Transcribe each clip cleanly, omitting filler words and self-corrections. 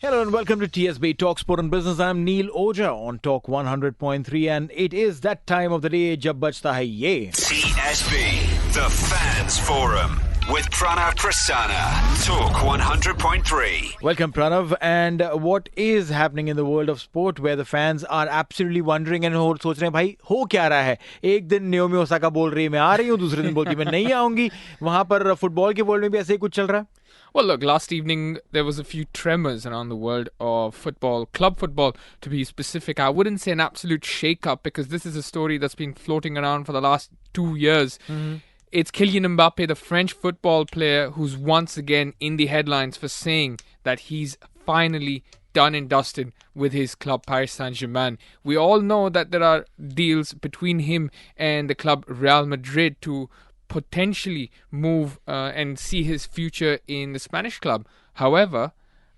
Hello and welcome to TSB Talk Sport and Business. I'm Neil Oja on Talk 100.3 and it is that time of the day jab bajta hai ye. TSB, the Fans Forum with Pranav Prasanna. Talk 100.3. Welcome Pranav, and what is happening in the world of sport where the fans are absolutely wondering and सोच रहे हैं भाई हो क्या रहा है. एक दिन नाओमी ओसाका बोल रही है मैं आ रही हूँ, दूसरे दिन बोलती है मैं नहीं आऊंगी. वहां पर फुटबॉल के वर्ल्ड में भी ऐसे ही कुछ चल रहा है. Well, look, last evening there was a few tremors around the world of football, club football to be specific. I wouldn't say an absolute shake-up because this is a story that's been floating around for the last 2 years. Mm-hmm. It's Kylian Mbappe, the French football player, who's once again in the headlines for saying that he's finally done and dusted with his club Paris St-Germain. We all know that there are deals between him and the club Real Madrid to potentially move and see his future in the Spanish club. However,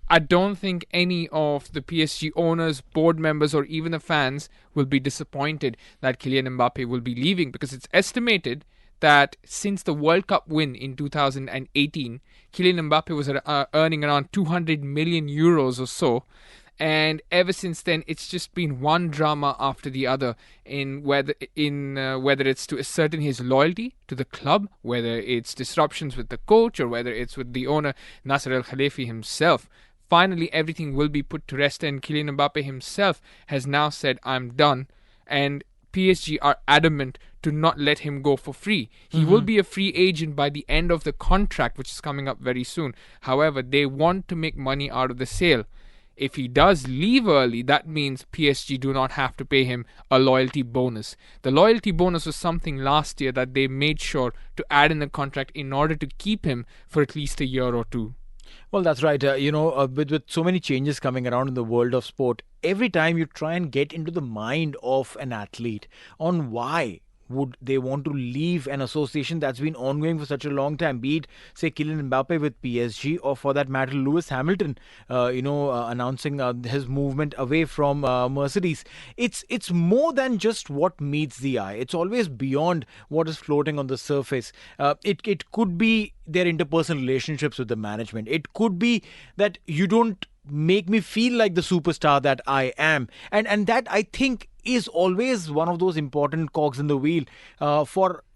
I don't think any of the PSG owners, board members or even the fans will be disappointed that Kylian Mbappe will be leaving, because it's estimated that since the World Cup win in 2018, Kylian Mbappe was earning around 200 million euros or so. And ever since then, it's just been one drama after the other in whether it's to ascertain his loyalty to the club, whether it's disruptions with the coach, or whether it's with the owner Nasser El Khelaïfi himself. Finally, everything will be put to rest, and Kylian Mbappe himself has now said, "I'm done," and PSG are adamant to not let him go for free. He will be a free agent by the end of the contract, which is coming up very soon. However, they want to make money out of the sale. If he does leave early, that means PSG do not have to pay him a loyalty bonus. The loyalty bonus was something last year that they made sure to add in the contract in order to keep him for at least a year or two. Well, that's right. With so many changes coming around in the world of sport, every time you try and get into the mind of an athlete on why would they want to leave an association that's been ongoing for such a long time, be it, say, Kylian Mbappe with PSG, or for that matter, Lewis Hamilton, announcing his movement away from Mercedes. It's more than just what meets the eye. It's always beyond what is floating on the surface. It could be their interpersonal relationships with the management. It could be that you don't make me feel like the superstar that I am. And that, I think, is always one of those important cogs in the wheel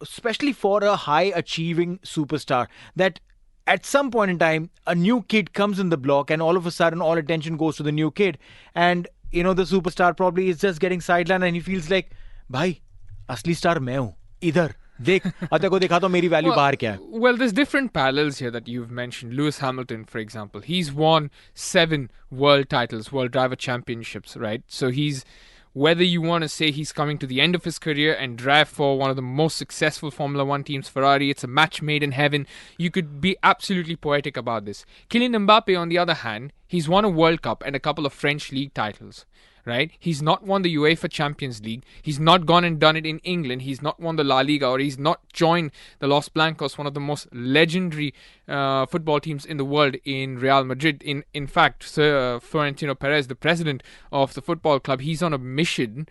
especially for a high achieving superstar, that at some point in time a new kid comes in the block and all of a sudden all attention goes to the new kid, and the superstar probably is just getting sidelined and he feels like, bhai, asli star main hu, idhar देख को देखा तो मेरी value बाहर क्या है. Well, there's different parallels here that you've mentioned. Lewis Hamilton, for example, he's won 7 world titles, world driver championships, right? So he's, whether you want to say he's coming to the end of his career and drive for one of the most successful Formula 1 teams, Ferrari, it's a match made in heaven. You could be absolutely poetic about this. Kylian Mbappe, on the other hand, he's won a World Cup and a couple of French league titles. Right? He's not won the UEFA Champions League. He's not gone and done it in England. He's not won the La Liga, or he's not joined the Los Blancos, one of the most legendary football teams in the world, in Real Madrid. In fact, Sir Florentino Perez, the president of the football club, he's on a mission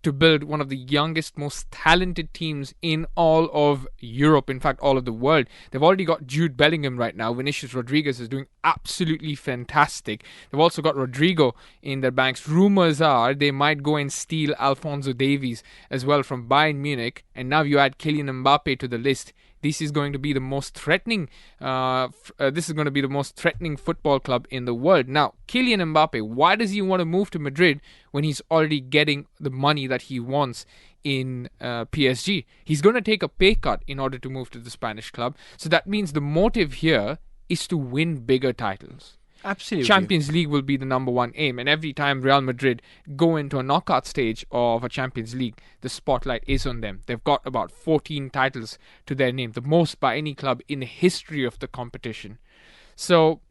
to build one of the youngest, most talented teams in all of Europe, in fact, all of the world. They've already got Jude Bellingham right now. Vinicius Rodriguez is doing absolutely fantastic. They've also got Rodrigo in their banks. Rumours are they might go and steal Alphonso Davies as well from Bayern Munich. And now you add Kylian Mbappe to the list. This is going to be the most threatening. Football club in the world. Now, Kylian Mbappe, why does he want to move to Madrid when he's already getting the money that he wants in PSG? He's going to take a pay cut in order to move to the Spanish club. So that means the motive here is to win bigger titles. Absolutely. Champions League will be the number one aim, and every time Real Madrid go into a knockout stage of a Champions League, the spotlight is on them. They've got about 14 titles to their name, the most by any club in the history of the competition. So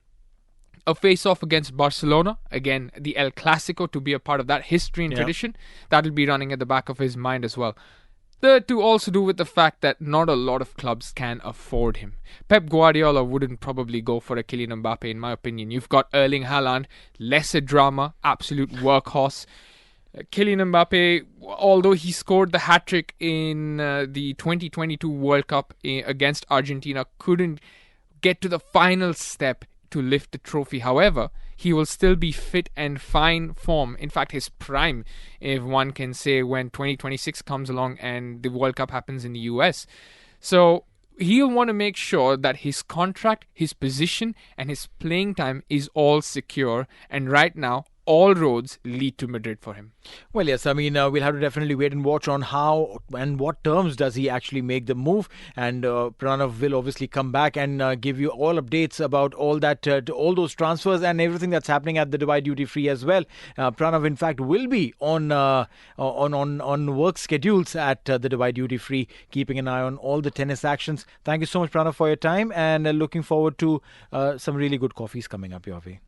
a face-off against Barcelona, again, the El Clasico, to be a part of that history and tradition, that'll be running at the back of his mind as well. To also do with the fact that not a lot of clubs can afford him. Pep Guardiola wouldn't probably go for a Kylian Mbappe, in my opinion. You've got Erling Haaland, lesser drama, absolute workhorse. Kylian Mbappe, although he scored the hat-trick in the 2022 World Cup against Argentina, couldn't get to the final step to lift the trophy. However, he will still be fit and fine form. In fact, his prime, if one can say, when 2026 comes along and the World Cup happens in the US. So he'll want to make sure that his contract, his position, and his playing time is all secure. And right now, all roads lead to Madrid for him. Well, yes, I mean, we'll have to definitely wait and watch on how and what terms does he actually make the move. And Pranav will obviously come back and give you all updates about all that, all those transfers and everything that's happening at the Dubai Duty Free as well. Pranav, in fact, will be on work schedules at the Dubai Duty Free, keeping an eye on all the tennis actions. Thank you so much, Pranav, for your time, and looking forward to some really good coffees coming up your way.